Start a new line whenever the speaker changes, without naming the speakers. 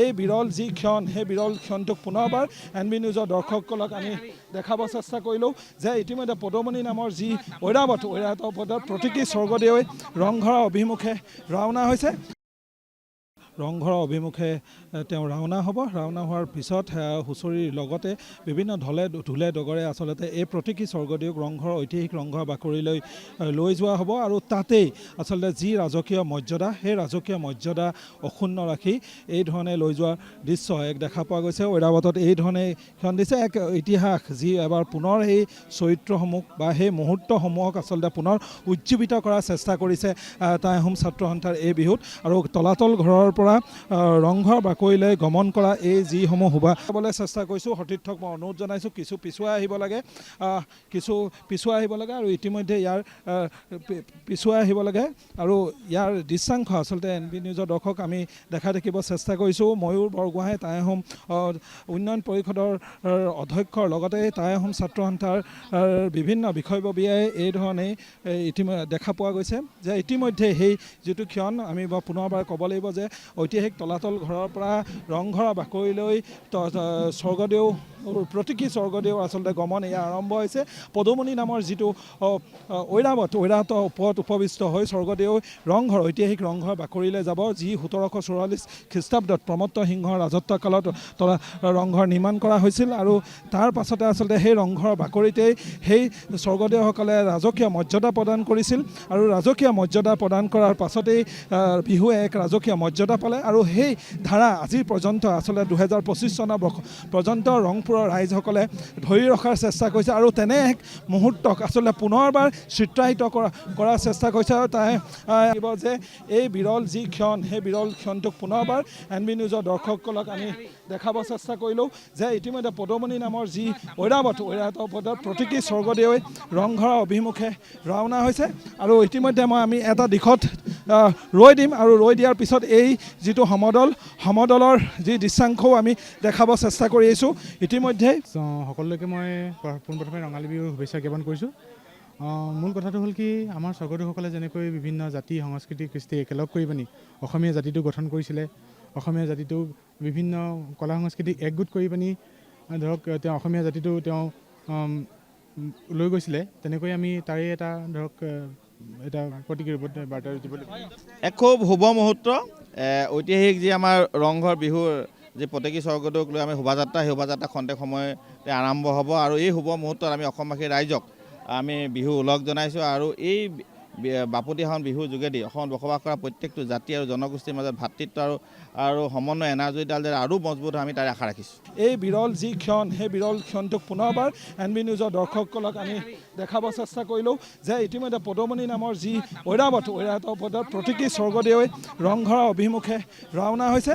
এই বিৰল যি ক্ষণ সেই বিৰল ক্ষণটোক পুনৰবাৰ NB নিউজৰ দৰ্শকসকলক আমি দেখাব চেষ্টা কৰিলোঁ যে ইতিমধ্যে পদুমণি নামৰ যি ঐৰাৱত পদত প্ৰতীকী স্বৰ্গদেৱে ৰংঘৰৰ অভিমুখে ৰাওনা হৈছে। ৰংঘৰৰ অভিমুখে তেওঁ ৰাওনা হ'ব। ৰাওনা হোৱাৰ পিছত হুঁচৰিৰ লগতে বিভিন্ন ঢোলে ডগৰে আচলতে এই প্ৰতীকী স্বৰ্গদেউক ৰংঘৰৰ ঐতিহাসিক ৰংঘৰ বাকৰিলৈ লৈ যোৱা হ'ব আৰু তাতেই আচলতে যি ৰাজকীয় মৰ্যাদা সেই ৰাজকীয় মৰ্যাদা অক্ষুণ্ণ ৰাখি এই ধৰণে লৈ যোৱাৰ দৃশ্য এক দেখা পোৱা গৈছে। ঐৰাৱতত এই ধৰণে ক্ষণ দিছে এক ইতিহাস যি এবাৰ পুনৰ সেই চৰিত্ৰসমূহ বা সেই মুহূৰ্তসমূহক আচলতে পুনৰ উজ্জীৱিত কৰাৰ চেষ্টা কৰিছে টাই আহোম ছাত্ৰ সন্থাৰ এই বিহুত। আৰু তলাতল ঘৰৰ পৰা ৰংঘৰ বাকৰিলৈ গমন কৰা এই যিসমূহ শোভা চাবলৈ চেষ্টা কৰিছোঁ। সতীৰ্থক মই অনুৰোধ জনাইছোঁ কিছু পিছুৱাই আহিব লাগে আৰু ইতিমধ্যে ইয়াৰ পিছুৱাই আহিব লাগে আৰু ইয়াৰ দৃশ্যাংশ আচলতে NB নিউজৰ দৰ্শক আমি দেখিব চেষ্টা কৰিছোঁ। ময়ূৰ বৰগোহাঁই টাই আহোম উন্নয়ন পৰিষদৰ অধ্যক্ষৰ লগতে টাই আহোম ছাত্ৰ সন্থাৰ বিভিন্ন বিষয়ববীয়াই এই ধৰণেই দেখা পোৱা গৈছে যে ইতিমধ্যে সেই যিটো ক্ষণ আমি পুনৰবাৰ ক'ব লাগিব যে ঐতিহাসিক তলাতল ঘৰৰ পৰা ৰংঘৰৰ বাকৰিলৈ স্বৰ্গদেউ প্ৰতীকী স্বৰ্গদেউ আচলতে গমন এয়া আৰম্ভ হৈছে। পদুমণি নামৰ যিটো ঐৰাৱতৰ ওপৰত উপবিষ্ট হৈ স্বৰ্গদেউ ঐতিহাসিক ৰংঘৰ বাকৰিলৈ যাব যি 1744 খ্ৰীষ্টাব্দত প্ৰমত্ত সিংহৰ ৰাজত্ব কালত ৰংঘৰ নিৰ্মাণ কৰা হৈছিল আৰু তাৰ পাছতে আচলতে সেই ৰংঘৰৰ বাকৰিতেই সেই স্বৰ্গদেউসকলে ৰাজকীয় মৰ্যাদা প্ৰদান কৰিছিল আৰু ৰাজকীয় মৰ্যাদা প্ৰদান কৰাৰ পাছতেই বিহুৱে এক ৰাজকীয় মৰ্যাদা পালে আৰু সেই ধাৰা আজিৰ পৰ্যন্ত আচলতে 2025 চনৰ পৰ্যন্ত ৰংপুৰৰ ৰাইজসকলে ধৰি ৰখাৰ চেষ্টা কৰিছে আৰু তেনে এক মুহূৰ্তক আচলতে পুনৰবাৰ চিত্ৰায়িত কৰাৰ চেষ্টা কৰিছে আৰু তাই যে এই বিৰল যি ক্ষণ সেই বিৰল ক্ষণটোক পুনৰবাৰ NB নিউজৰ দৰ্শকসকলক আমি দেখাব চেষ্টা কৰিলোঁ যে ইতিমধ্যে পদুমণি নামৰ যি ঐৰাৱত পদত প্ৰতীকী স্বৰ্গদেৱে ৰংঘৰৰ অভিমুখে ৰাওনা হৈছে আৰু ইতিমধ্যে আমি এটা দিশত ৰৈ দিম আৰু ৰৈ দিয়াৰ পিছত এই যিটো সমদলৰ যি দৃশ্যাংশও আমি দেখাব চেষ্টা কৰি আহিছোঁ। ইতিমধ্যে
সকলোকে মই পোনপ্ৰথমে ৰঙালী বিহুৰ শুভেচ্ছা জ্ঞাপন কৰিছোঁ। মূল কথাটো হ'ল কি আমাৰ স্বৰ্গদেউসকলে যেনেকৈ বিভিন্ন জাতি সংস্কৃতি কৃষ্টি একেলগ কৰি পিনি অসমীয়া জাতিটো গঠন কৰিছিলে, অসমীয়া জাতিটো বিভিন্ন কলা সংস্কৃতিক একগোট কৰি পিনি ধৰক তেওঁ অসমীয়া জাতিটো তেওঁ লৈ গৈছিলে, তেনেকৈ আমি তাৰে এটা ধৰক এটা প্ৰতীকী ৰূপত বাৰ্তা দিবলৈ
এক খুব শুভ মুহূৰ্ত। ঐতিহাসিক যি আমাৰ ৰংঘৰ বিহুৰ যি প্ৰতীকী স্বৰ্গদেউক লৈ আমি শোভাযাত্ৰা সেই শোভাযাত্ৰা খন্তেক সময়তে আৰম্ভ হ'ব আৰু এই শুভ মুহূৰ্তত আমি অসমবাসী ৰাইজক আমি বিহু ওলগ জনাইছোঁ আৰু এই বাপতিসাহোন বিহুৰ যোগেদি অসমত বসবাস কৰা প্ৰত্যেকটো জাতি আৰু জনগোষ্ঠীৰ মাজত ভাতৃত্ব আৰু সমন্বয় এনাজৰীডাল যে আৰু মজবুত হয় আমি তাৰে আশা ৰাখিছোঁ।
এই বিৰল যি ক্ষণ সেই বিৰল ক্ষণটোক পুনৰবাৰ NB নিউজৰ দৰ্শকসকলক আমি দেখাব চেষ্টা কৰিলোঁ যে ইতিমধ্যে পদুমণি নামৰ যি ঐৰাৱত পদত প্ৰতীকী স্বৰ্গদেৱে ৰংঘৰৰ অভিমুখে ৰাওনা হৈছে।